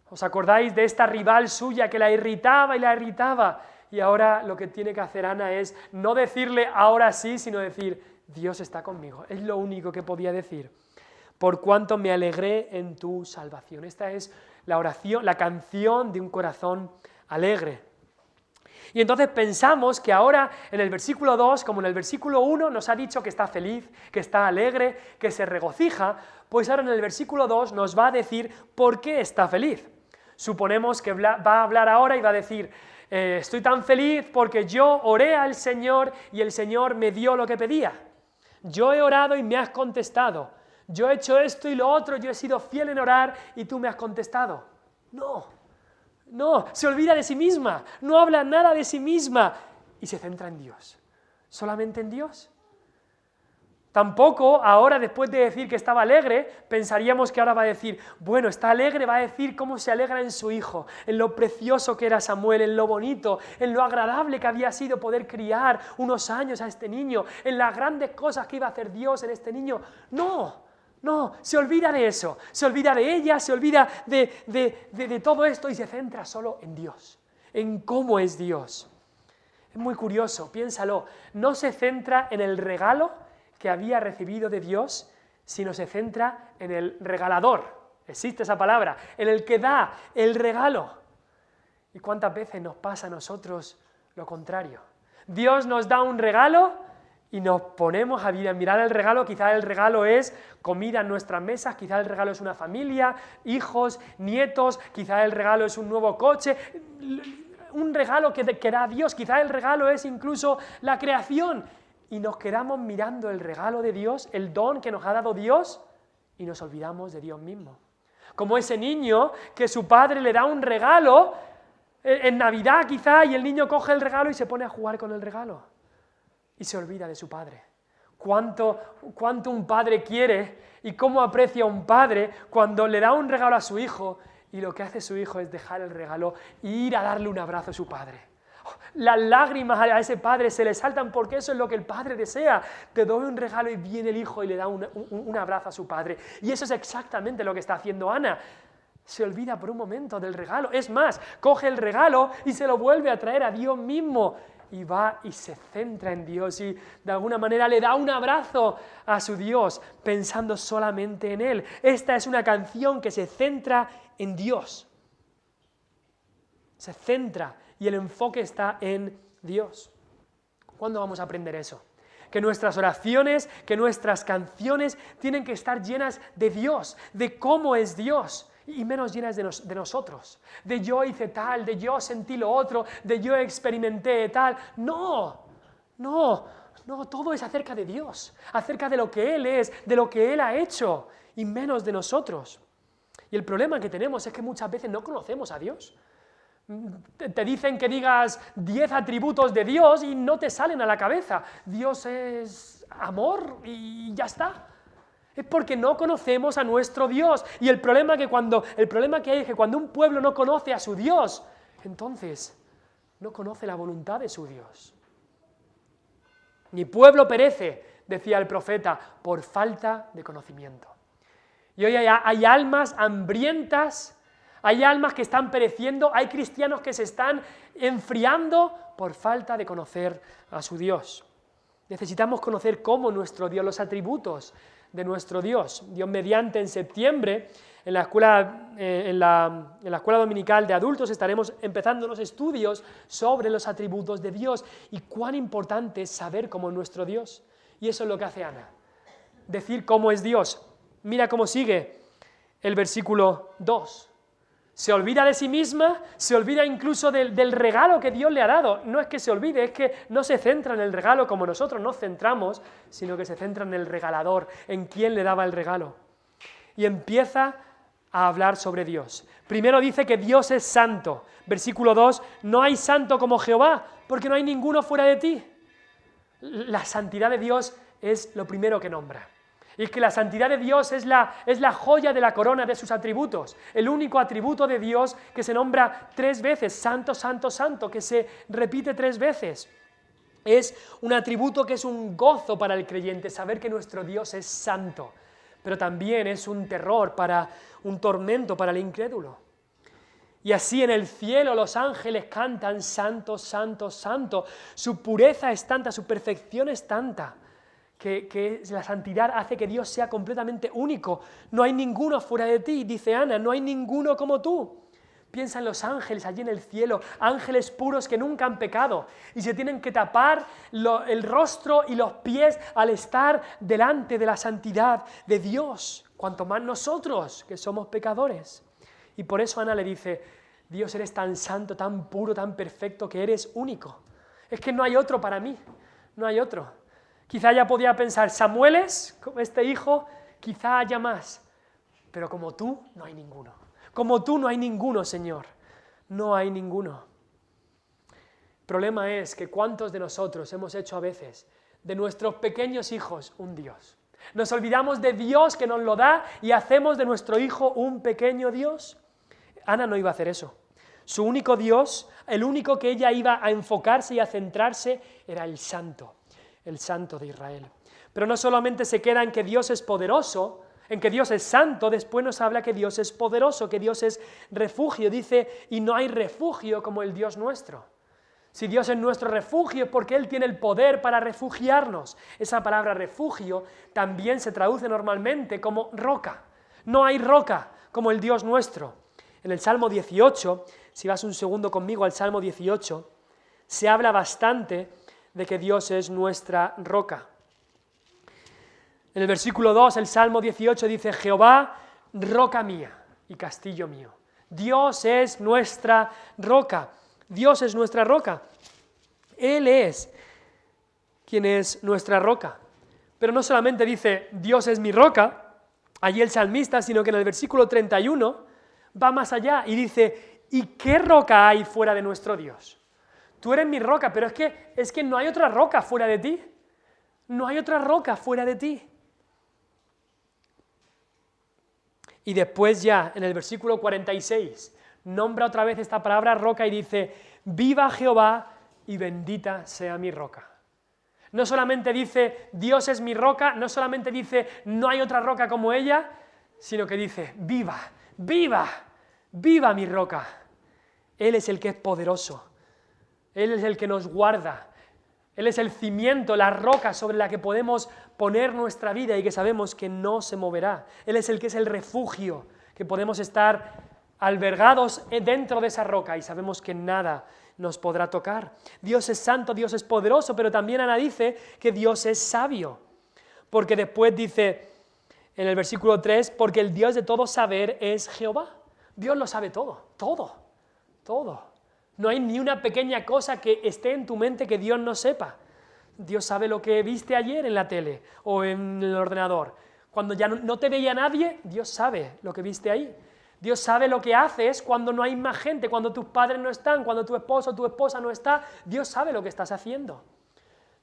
¿Os acordáis de esta rival suya que la irritaba y la irritaba? Y ahora lo que tiene que hacer Ana es no decirle ahora sí, sino decir Dios está conmigo. Es lo único que podía decir. Por cuanto me alegré en tu salvación. Esta es la oración, la canción de un corazón alegre. Y entonces pensamos que ahora en el versículo 2, como en el versículo 1 nos ha dicho que está feliz, que está alegre, que se regocija, pues ahora en el versículo 2 nos va a decir por qué está feliz. Suponemos que va a hablar ahora y va a decir, estoy tan feliz porque yo oré al Señor y el Señor me dio lo que pedía. Yo he orado y me has contestado. Yo he hecho esto y lo otro, yo he sido fiel en orar y tú me has contestado. No, se olvida de sí misma, no habla nada de sí misma y se centra en Dios. ¿Solamente en Dios? Tampoco ahora, después de decir que estaba alegre, pensaríamos que ahora va a decir, bueno, está alegre, va a decir cómo se alegra en su hijo, en lo precioso que era Samuel, en lo bonito, en lo agradable que había sido poder criar unos años a este niño, en las grandes cosas que iba a hacer Dios en este niño. No, se olvida de eso, se olvida de ella, se olvida de todo esto y se centra solo en Dios, en cómo es Dios. Es muy curioso, piénsalo, no se centra en el regalo que había recibido de Dios, sino se centra en el regalador, existe esa palabra, en el que da el regalo. ¿Y cuántas veces nos pasa a nosotros lo contrario? Dios nos da un regalo y nos ponemos a mirar el regalo. Quizá el regalo es comida en nuestras mesas, quizá el regalo es una familia, hijos, nietos, quizá el regalo es un nuevo coche, un regalo que da Dios, quizá el regalo es incluso la creación. Y nos quedamos mirando el regalo de Dios, el don que nos ha dado Dios, y nos olvidamos de Dios mismo. Como ese niño que su padre le da un regalo, en Navidad quizá, y el niño coge el regalo y se pone a jugar con el regalo. Y se olvida de su padre. Cuánto un padre quiere y cómo aprecia un padre cuando le da un regalo a su hijo y lo que hace su hijo es dejar el regalo e ir a darle un abrazo a su padre. Las lágrimas a ese padre se le saltan porque eso es lo que el padre desea. Te doy un regalo y viene el hijo y le da un abrazo a su padre. Y eso es exactamente lo que está haciendo Ana. Se olvida por un momento del regalo. Es más, coge el regalo y se lo vuelve a traer a Dios mismo. Y va y se centra en Dios y de alguna manera le da un abrazo a su Dios pensando solamente en Él. Esta es una canción que se centra en Dios. Se centra y el enfoque está en Dios. ¿Cuándo vamos a aprender eso? Que nuestras oraciones, que nuestras canciones tienen que estar llenas de Dios, de cómo es Dios. Y menos llenas de nosotros, de yo hice tal, de yo sentí lo otro, de yo experimenté tal. No, todo es acerca de Dios, acerca de lo que Él es, de lo que Él ha hecho, y menos de nosotros. Y el problema que tenemos es que muchas veces no conocemos a Dios. Te dicen que digas 10 atributos de Dios y no te salen a la cabeza. Dios es amor y ya está. Es porque no conocemos a nuestro Dios. Y el problema que hay es que cuando un pueblo no conoce a su Dios, entonces no conoce la voluntad de su Dios. Mi pueblo perece, decía el profeta, por falta de conocimiento. Y hoy hay almas hambrientas, hay almas que están pereciendo, hay cristianos que se están enfriando por falta de conocer a su Dios. Necesitamos conocer cómo nuestro Dios, los atributos de nuestro Dios. Dios mediante, en septiembre, en la escuela dominical de adultos estaremos empezando los estudios sobre los atributos de Dios y cuán importante es saber cómo es nuestro Dios. Y eso es lo que hace Ana, decir cómo es Dios. Mira cómo sigue el versículo 2. Se olvida de sí misma, se olvida incluso del regalo que Dios le ha dado. No es que se olvide, es que no se centra en el regalo como nosotros nos centramos, sino que se centra en el regalador, en quién le daba el regalo. Y empieza a hablar sobre Dios. Primero dice que Dios es santo. Versículo 2, no hay santo como Jehová, porque no hay ninguno fuera de ti. La santidad de Dios es lo primero que nombra. Y es que la santidad de Dios es la joya de la corona de sus atributos. El único atributo de Dios que se nombra 3 veces, santo, santo, santo, que se repite 3 veces. Es un atributo que es un gozo para el creyente, saber que nuestro Dios es santo. Pero también es un terror, un tormento para el incrédulo. Y así en el cielo los ángeles cantan, santo, santo, santo. Su pureza es tanta, su perfección es tanta, que la santidad hace que Dios sea completamente único. No hay ninguno fuera de ti, dice Ana, no hay ninguno como tú. Piensa en los ángeles allí en el cielo, ángeles puros que nunca han pecado y se tienen que tapar el rostro y los pies al estar delante de la santidad de Dios, cuanto más nosotros que somos pecadores. Y por eso Ana le dice, Dios, eres tan santo, tan puro, tan perfecto que eres único. Es que no hay otro para mí, no hay otro. Quizá ella podía pensar, Samueles, este hijo, quizá haya más, pero como tú no hay ninguno. Como tú no hay ninguno, Señor, no hay ninguno. El problema es que cuántos de nosotros hemos hecho a veces de nuestros pequeños hijos un Dios. Nos olvidamos de Dios que nos lo da y hacemos de nuestro hijo un pequeño Dios. Ana no iba a hacer eso. Su único Dios, el único que ella iba a enfocarse y a centrarse, era el Santo de Israel. Pero no solamente se queda en que Dios es poderoso, en que Dios es santo, después nos habla que Dios es poderoso, que Dios es refugio. Dice, y no hay refugio como el Dios nuestro. Si Dios es nuestro refugio es porque Él tiene el poder para refugiarnos. Esa palabra refugio también se traduce normalmente como roca. No hay roca como el Dios nuestro. En el Salmo 18, si vas un segundo conmigo al Salmo 18, se habla bastante de que Dios es nuestra roca. En el versículo 2, el Salmo 18 dice, Jehová, roca mía y castillo mío. Dios es nuestra roca. Dios es nuestra roca. Él es quien es nuestra roca. Pero no solamente dice, Dios es mi roca, allí el salmista, sino que en el versículo 31 va más allá y dice, ¿y qué roca hay fuera de nuestro Dios? Tú eres mi roca, pero es que no hay otra roca fuera de ti. No hay otra roca fuera de ti. Y después ya, en el versículo 46, nombra otra vez esta palabra roca y dice, viva Jehová y bendita sea mi roca. No solamente dice, Dios es mi roca, no solamente dice, no hay otra roca como ella, sino que dice, viva, viva, viva mi roca. Él es el que es poderoso, Él es el que nos guarda, Él es el cimiento, la roca sobre la que podemos poner nuestra vida y que sabemos que no se moverá. Él es el que es el refugio, que podemos estar albergados dentro de esa roca y sabemos que nada nos podrá tocar. Dios es santo, Dios es poderoso, pero también Ana dice que Dios es sabio, porque después dice en el versículo 3, porque el Dios de todo saber es Jehová. Dios lo sabe todo, todo, todo. No hay ni una pequeña cosa que esté en tu mente que Dios no sepa. Dios sabe lo que viste ayer en la tele o en el ordenador. Cuando ya no te veía nadie, Dios sabe lo que viste ahí. Dios sabe lo que haces cuando no hay más gente, cuando tus padres no están, cuando tu esposo o tu esposa no está. Dios sabe lo que estás haciendo.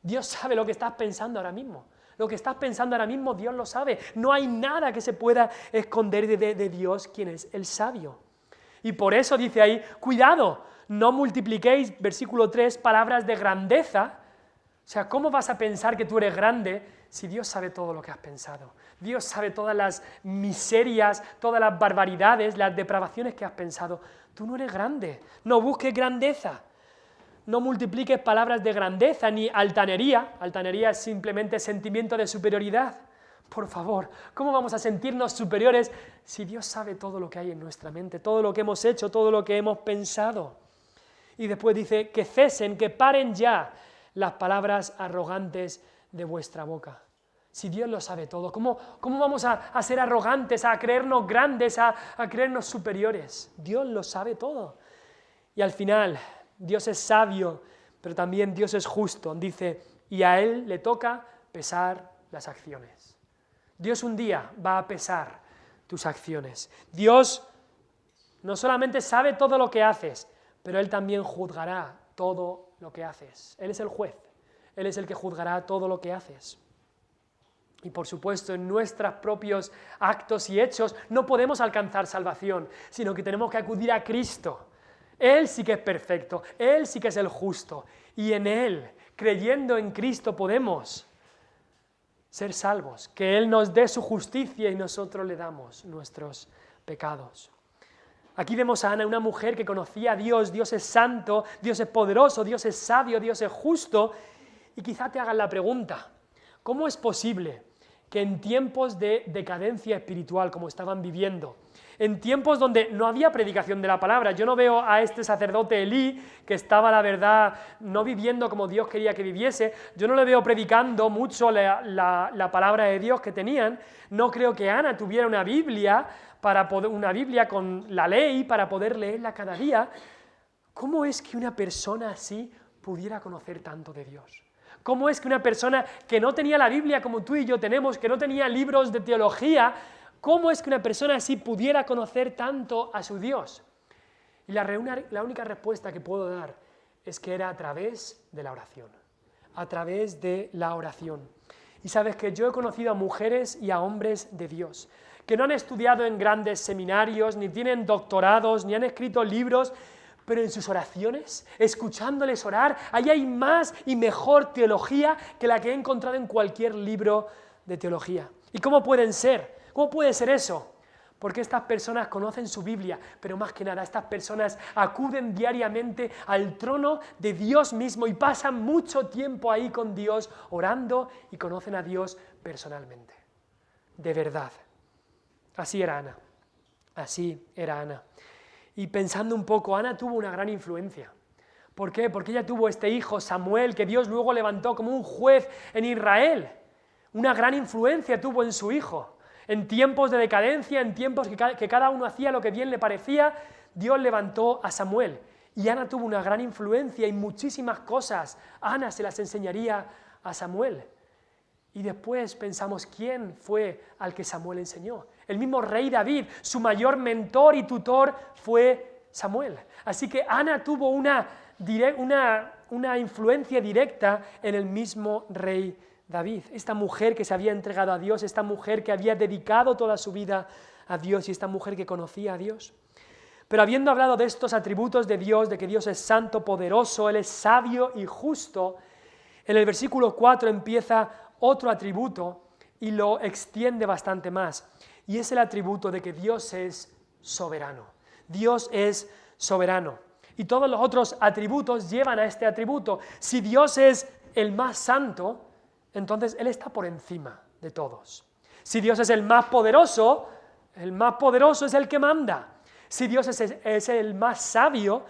Dios sabe lo que estás pensando ahora mismo. Lo que estás pensando ahora mismo, Dios lo sabe. No hay nada que se pueda esconder de Dios, quien es el sabio. Y por eso dice ahí, cuidado, no multipliquéis, versículo 3, palabras de grandeza. O sea, ¿cómo vas a pensar que tú eres grande si Dios sabe todo lo que has pensado? Dios sabe todas las miserias, todas las barbaridades, las depravaciones que has pensado. Tú no eres grande, no busques grandeza. No multipliques palabras de grandeza ni altanería. Altanería es simplemente sentimiento de superioridad. Por favor, ¿cómo vamos a sentirnos superiores si Dios sabe todo lo que hay en nuestra mente, todo lo que hemos hecho, todo lo que hemos pensado? Y después dice, que cesen, que paren ya las palabras arrogantes de vuestra boca. Si Dios lo sabe todo, ¿cómo vamos a ser arrogantes, a creernos grandes, a creernos superiores? Dios lo sabe todo. Y al final, Dios es sabio, pero también Dios es justo. Dice, y a Él le toca pesar las acciones. Dios un día va a pesar tus acciones. Dios no solamente sabe todo lo que haces, pero Él también juzgará todo lo que haces. Él es el juez, Él es el que juzgará todo lo que haces. Y por supuesto, en nuestros propios actos y hechos no podemos alcanzar salvación, sino que tenemos que acudir a Cristo. Él sí que es perfecto, Él sí que es el justo, y en Él, creyendo en Cristo, podemos ser salvos, que Él nos dé su justicia y nosotros le damos nuestros pecados. Aquí vemos a Ana, una mujer que conocía a Dios, Dios es santo, Dios es poderoso, Dios es sabio, Dios es justo, y quizá te hagan la pregunta, ¿cómo es posible que en tiempos de decadencia espiritual como estaban viviendo, en tiempos donde no había predicación de la palabra? Yo no veo a este sacerdote Elí, que estaba, la verdad, no viviendo como Dios quería que viviese, yo no le veo predicando mucho la palabra de Dios que tenían, no creo que Ana tuviera una Biblia con la ley para poder leerla cada día. ¿Cómo es que una persona así pudiera conocer tanto de Dios? ¿Cómo es que una persona que no tenía la Biblia como tú y yo tenemos, que no tenía libros de teología, cómo es que una persona así pudiera conocer tanto a su Dios? Y la única respuesta que puedo dar es que era a través de la oración, a través de la oración. Y sabes que yo he conocido a mujeres y a hombres de Dios, que no han estudiado en grandes seminarios, ni tienen doctorados, ni han escrito libros, pero en sus oraciones, escuchándoles orar, ahí hay más y mejor teología que la que he encontrado en cualquier libro de teología. ¿Y cómo pueden ser? ¿Cómo puede ser eso? Porque estas personas conocen su Biblia, pero más que nada estas personas acuden diariamente al trono de Dios mismo y pasan mucho tiempo ahí con Dios orando y conocen a Dios personalmente. De verdad. Así era Ana. Así era Ana. Y pensando un poco, Ana tuvo una gran influencia. ¿Por qué? Porque ella tuvo este hijo, Samuel, que Dios luego levantó como un juez en Israel. Una gran influencia tuvo en su hijo. En tiempos de decadencia, en tiempos que cada uno hacía lo que bien le parecía, Dios levantó a Samuel. Y Ana tuvo una gran influencia en muchísimas cosas. Ana se las enseñaría a Samuel. Y después pensamos, ¿quién fue al que Samuel enseñó? El mismo rey David, su mayor mentor y tutor fue Samuel. Así que Ana tuvo una influencia directa en el mismo rey David. Esta mujer que se había entregado a Dios, esta mujer que había dedicado toda su vida a Dios y esta mujer que conocía a Dios. Pero habiendo hablado de estos atributos de Dios, de que Dios es santo, poderoso, Él es sabio y justo, en el versículo 4 empieza otro atributo y lo extiende bastante más. Y es el atributo de que Dios es soberano. Dios es soberano. Y todos los otros atributos llevan a este atributo. Si Dios es el más santo, entonces Él está por encima de todos. Si Dios es el más poderoso es el que manda. Si Dios es el más sabio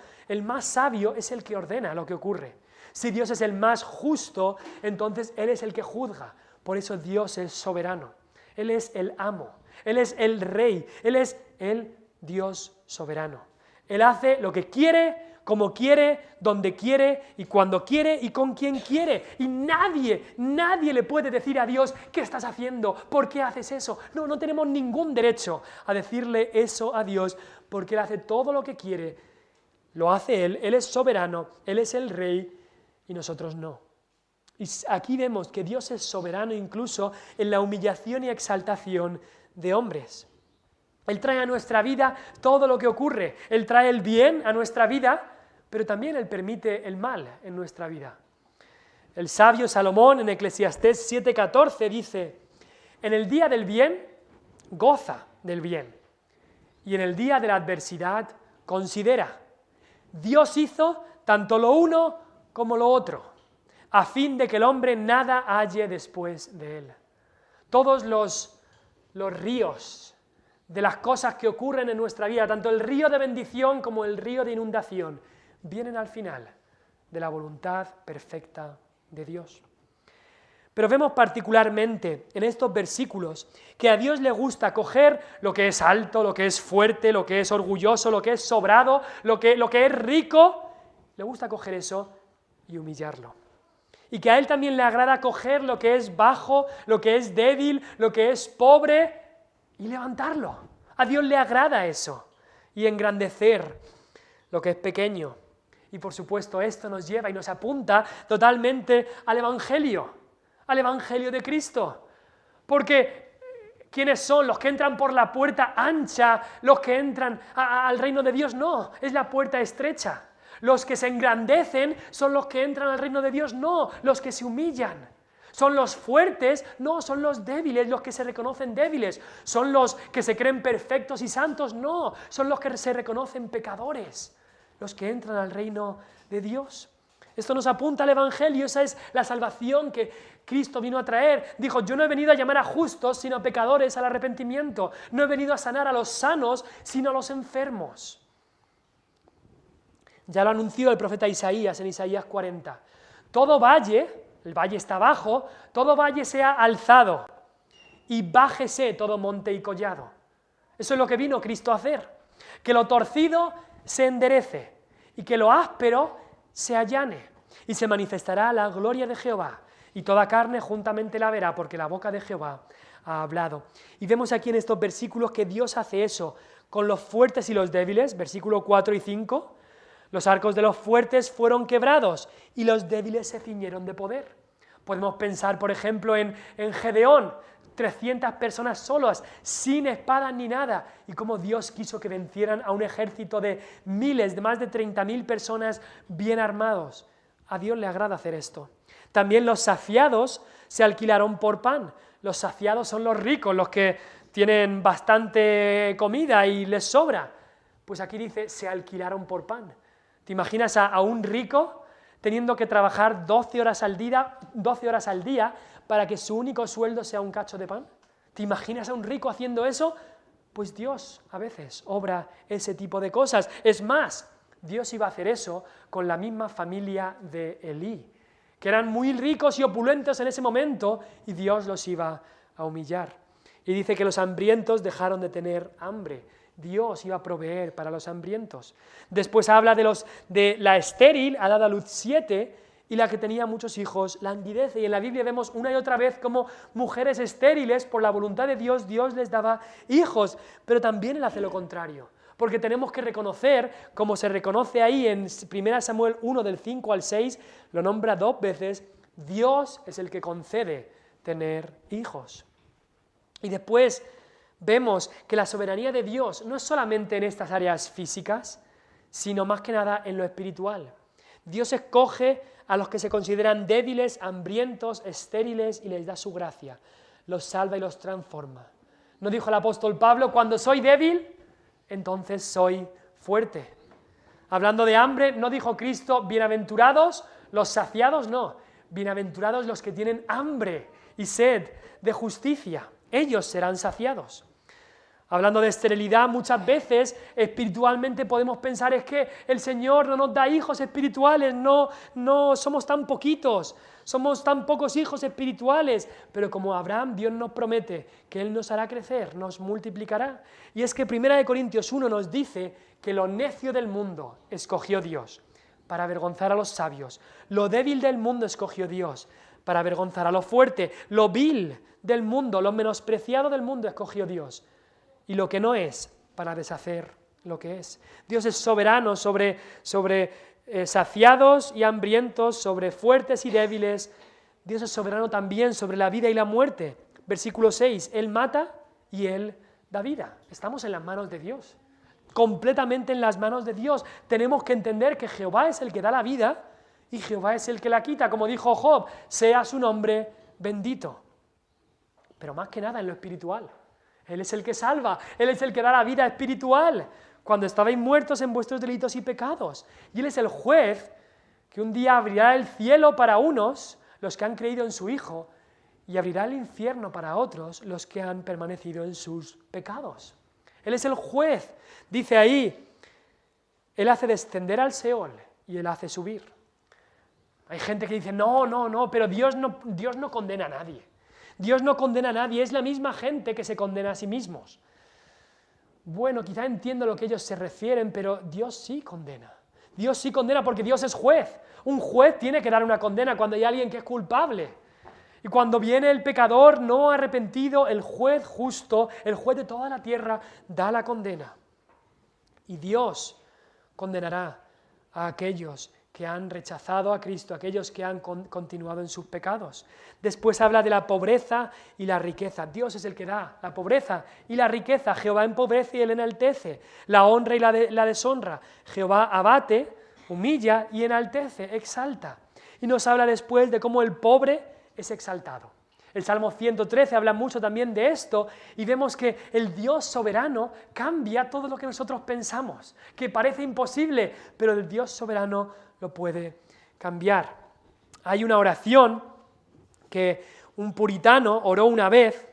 es el que ordena lo que ocurre. Si Dios es el más justo, entonces Él es el que juzga. Por eso Dios es soberano. Él es el amo. Él es el rey. Él es el Dios soberano. Él hace lo que quiere, como quiere, donde quiere y cuando quiere y con quien quiere. Y nadie le puede decir a Dios, ¿qué estás haciendo? ¿Por qué haces eso? No tenemos ningún derecho a decirle eso a Dios, porque Él hace todo lo que quiere. Lo hace Él es soberano, Él es el rey y nosotros no. Y aquí vemos que Dios es soberano incluso en la humillación y exaltación de hombres. Él trae a nuestra vida todo lo que ocurre. Él trae el bien a nuestra vida, pero también Él permite el mal en nuestra vida. El sabio Salomón en Eclesiastés 7:14 dice: en el día del bien, goza del bien, y en el día de la adversidad, considera. Dios hizo tanto lo uno como lo otro, a fin de que el hombre nada halle después de él. Todos los ríos de las cosas que ocurren en nuestra vida, tanto el río de bendición como el río de inundación, vienen al final de la voluntad perfecta de Dios. Pero vemos particularmente en estos versículos que a Dios le gusta coger lo que es alto, lo que es fuerte, lo que es orgulloso, lo que es sobrado, lo que es rico, le gusta coger eso y humillarlo. Y que a Él también le agrada coger lo que es bajo, lo que es débil, lo que es pobre y levantarlo. A Dios le agrada eso y engrandecer lo que es pequeño. Y por supuesto esto nos lleva y nos apunta totalmente al Evangelio de Cristo. Porque ¿quiénes son? Los que entran por la puerta ancha, los que entran al reino de Dios, no, es la puerta estrecha. Los que se engrandecen son los que entran al reino de Dios, no, los que se humillan. Son los fuertes, no, son los débiles, los que se reconocen débiles. Son los que se creen perfectos y santos, no, son los que se reconocen pecadores, los que entran al reino de Dios. Esto nos apunta al Evangelio, esa es la salvación que Cristo vino a traer. Dijo, yo no he venido a llamar a justos, sino a pecadores al arrepentimiento. No he venido a sanar a los sanos, sino a los enfermos. Ya lo anunció el profeta Isaías en Isaías 40. Todo valle, el valle está abajo, todo valle sea alzado y bájese todo monte y collado. Eso es lo que vino Cristo a hacer. Que lo torcido se enderece y que lo áspero se allane. Y se manifestará la gloria de Jehová y toda carne juntamente la verá, porque la boca de Jehová ha hablado. Y vemos aquí en estos versículos que Dios hace eso con los fuertes y los débiles, versículos 4 y 5. Los arcos de los fuertes fueron quebrados y los débiles se ciñeron de poder. Podemos pensar, por ejemplo, en Gedeón, 300 personas solas, sin espadas ni nada, y cómo Dios quiso que vencieran a un ejército de miles, de más de 30.000 personas bien armados. A Dios le agrada hacer esto. También los saciados se alquilaron por pan. Los saciados son los ricos, los que tienen bastante comida y les sobra. Pues aquí dice, se alquilaron por pan. ¿Te imaginas a un rico teniendo que trabajar 12 horas al día para que su único sueldo sea un cacho de pan? ¿Te imaginas a un rico haciendo eso? Pues Dios a veces obra ese tipo de cosas. Es más, Dios iba a hacer eso con la misma familia de Elí, que eran muy ricos y opulentos en ese momento, y Dios los iba a humillar. Y dice que los hambrientos dejaron de tener hambre. Dios iba a proveer para los hambrientos. Después habla de la estéril, ha dado a luz 7, y la que tenía muchos hijos languidece. Y en la Biblia vemos una y otra vez como mujeres estériles, por la voluntad de Dios, Dios les daba hijos. Pero también Él hace lo contrario, porque tenemos que reconocer, como se reconoce ahí en 1 Samuel 1, del 5 al 6, lo nombra 2 veces, Dios es el que concede tener hijos. Y después vemos que la soberanía de Dios no es solamente en estas áreas físicas, sino más que nada en lo espiritual. Dios escoge a los que se consideran débiles, hambrientos, estériles, y les da su gracia. Los salva y los transforma. ¿No dijo el apóstol Pablo, cuando soy débil, entonces soy fuerte? Hablando de hambre, ¿no dijo Cristo, bienaventurados los saciados? No, bienaventurados los que tienen hambre y sed de justicia. Ellos serán saciados. Hablando de esterilidad, muchas veces espiritualmente podemos pensar es que el Señor no nos da hijos espirituales, no somos tan poquitos, somos tan pocos hijos espirituales, pero como Abraham, Dios nos promete que Él nos hará crecer, nos multiplicará. Y es que 1 Corintios 1 nos dice que lo necio del mundo escogió Dios para avergonzar a los sabios, lo débil del mundo escogió Dios para avergonzar a lo fuerte, lo vil del mundo, lo menospreciado del mundo escogió Dios, y lo que no es, para deshacer lo que es. Dios es soberano sobre saciados y hambrientos, sobre fuertes y débiles. Dios es soberano también sobre la vida y la muerte. Versículo 6, Él mata y Él da vida. Estamos en las manos de Dios, completamente en las manos de Dios. Tenemos que entender que Jehová es el que da la vida y Jehová es el que la quita. Como dijo Job, sea su nombre bendito. Pero más que nada en lo espiritual. Él es el que salva, Él es el que da la vida espiritual, cuando estabais muertos en vuestros delitos y pecados. Y Él es el juez que un día abrirá el cielo para unos, los que han creído en su Hijo, y abrirá el infierno para otros, los que han permanecido en sus pecados. Él es el juez. Dice ahí, Él hace descender al Seol y Él hace subir. Hay gente que dice, no, pero Dios no condena a nadie. Dios no condena a nadie, es la misma gente que se condena a sí mismos. Bueno, quizá entiendo a lo que ellos se refieren, pero Dios sí condena. Dios sí condena porque Dios es juez. Un juez tiene que dar una condena cuando hay alguien que es culpable. Y cuando viene el pecador no arrepentido, el juez justo, el juez de toda la tierra, da la condena. Y Dios condenará a aquellos que han rechazado a Cristo, aquellos que han continuado en sus pecados. Después habla de la pobreza y la riqueza. Dios es el que da la pobreza y la riqueza. Jehová empobrece y Él enaltece. La honra y la deshonra. Jehová abate, humilla y enaltece, exalta. Y nos habla después de cómo el pobre es exaltado. El Salmo 113 habla mucho también de esto y vemos que el Dios soberano cambia todo lo que nosotros pensamos, que parece imposible, pero el Dios soberano lo puede cambiar. Hay una oración que un puritano oró una vez,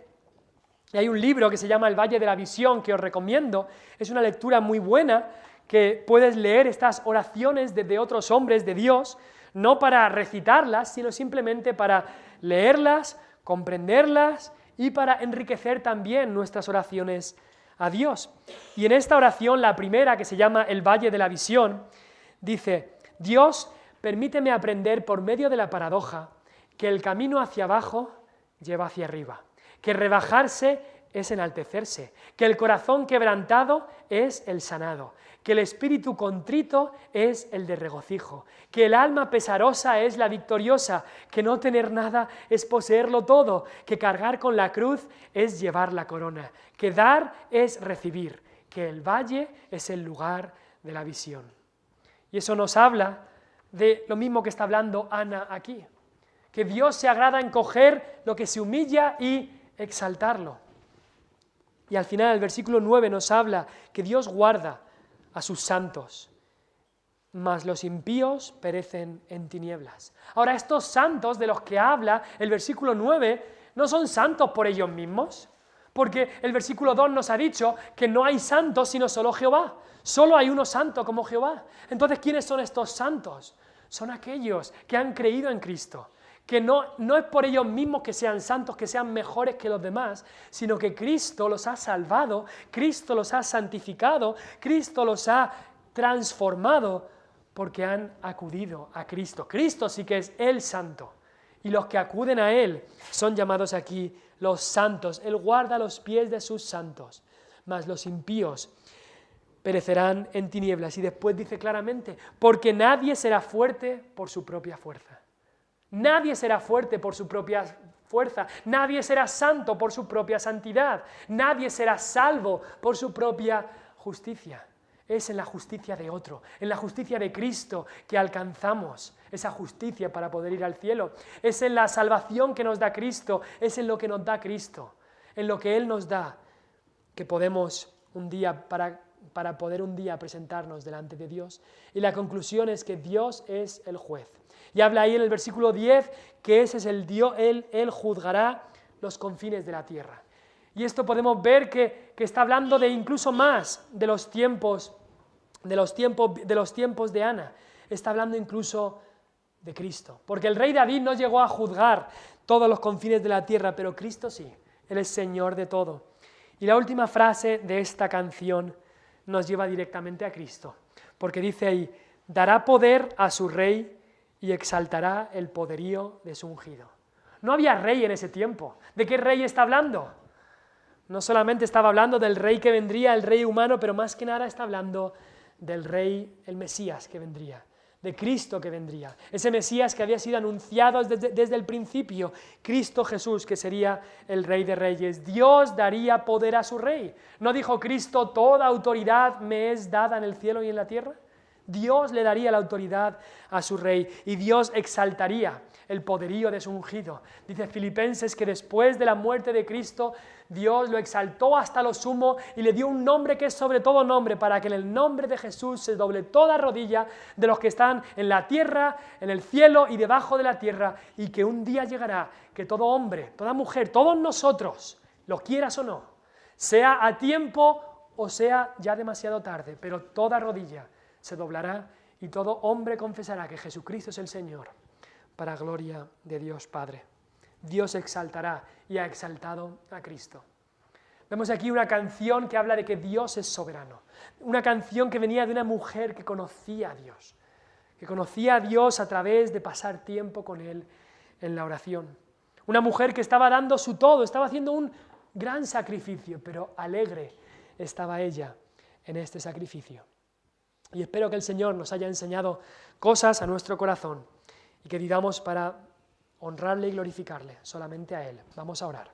y hay un libro que se llama El Valle de la Visión que os recomiendo. Es una lectura muy buena que puedes leer estas oraciones de otros hombres de Dios, no para recitarlas, sino simplemente para leerlas, comprenderlas y para enriquecer también nuestras oraciones a Dios. Y en esta oración, la primera, que se llama El Valle de la Visión, dice: Dios, permíteme aprender por medio de la paradoja que el camino hacia abajo lleva hacia arriba, que rebajarse es enaltecerse, que el corazón quebrantado es el sanado, que el espíritu contrito es el de regocijo, que el alma pesarosa es la victoriosa, que no tener nada es poseerlo todo, que cargar con la cruz es llevar la corona, que dar es recibir, que el valle es el lugar de la visión. Y eso nos habla de lo mismo que está hablando Ana aquí, que Dios se agrada en coger lo que se humilla y exaltarlo. Y al final el versículo 9 nos habla que Dios guarda a sus santos, mas los impíos perecen en tinieblas. Ahora, estos santos de los que habla el versículo 9 no son santos por ellos mismos, porque el versículo 2 nos ha dicho que no hay santos sino solo Jehová. Solo hay uno santo como Jehová. Entonces, ¿quiénes son estos santos? Son aquellos que han creído en Cristo, que no es por ellos mismos que sean santos, que sean mejores que los demás, sino que Cristo los ha salvado, Cristo los ha santificado, Cristo los ha transformado, porque han acudido a Cristo. Cristo sí que es el santo, y los que acuden a Él son llamados aquí los santos. Él guarda los pies de sus santos, mas los impíos perecerán en tinieblas. Y después dice claramente, porque nadie será fuerte por su propia fuerza. Nadie será fuerte por su propia fuerza, nadie será santo por su propia santidad, nadie será salvo por su propia justicia. Es en la justicia de otro, en la justicia de Cristo que alcanzamos esa justicia para poder ir al cielo. Es en la salvación que nos da Cristo, es en lo que nos da Cristo, en lo que Él nos da, que podemos un día, para poder un día presentarnos delante de Dios. Y la conclusión es que Dios es el juez. Y habla ahí en el versículo 10 que ese es el Dios, Él juzgará los confines de la tierra. Y esto podemos ver que está hablando de incluso más de los tiempos de Ana. Está hablando incluso de Cristo. Porque el rey David no llegó a juzgar todos los confines de la tierra, pero Cristo sí. Él es Señor de todo. Y la última frase de esta canción nos lleva directamente a Cristo. Porque dice ahí, dará poder a su rey y exaltará el poderío de su ungido. No había rey en ese tiempo. ¿De qué rey está hablando? No solamente estaba hablando del rey que vendría, el rey humano, pero más que nada está hablando del rey, el Mesías que vendría, de Cristo que vendría. Ese Mesías que había sido anunciado desde el principio, Cristo Jesús, que sería el Rey de Reyes. Dios daría poder a su rey. ¿No dijo Cristo, toda autoridad me es dada en el cielo y en la tierra? Dios le daría la autoridad a su rey y Dios exaltaría el poderío de su ungido. Dice Filipenses que después de la muerte de Cristo, Dios lo exaltó hasta lo sumo y le dio un nombre que es sobre todo nombre, para que en el nombre de Jesús se doble toda rodilla de los que están en la tierra, en el cielo y debajo de la tierra, y que un día llegará que todo hombre, toda mujer, todos nosotros, lo quieras o no, sea a tiempo o sea ya demasiado tarde, pero toda rodilla se doblará y todo hombre confesará que Jesucristo es el Señor, para gloria de Dios Padre. Dios exaltará y ha exaltado a Cristo. Vemos aquí una canción que habla de que Dios es soberano, una canción que venía de una mujer que conocía a Dios a través de pasar tiempo con Él en la oración. Una mujer que estaba dando su todo, estaba haciendo un gran sacrificio, pero alegre estaba ella en este sacrificio. Y espero que el Señor nos haya enseñado cosas a nuestro corazón y que vivamos para honrarle y glorificarle solamente a Él. Vamos a orar.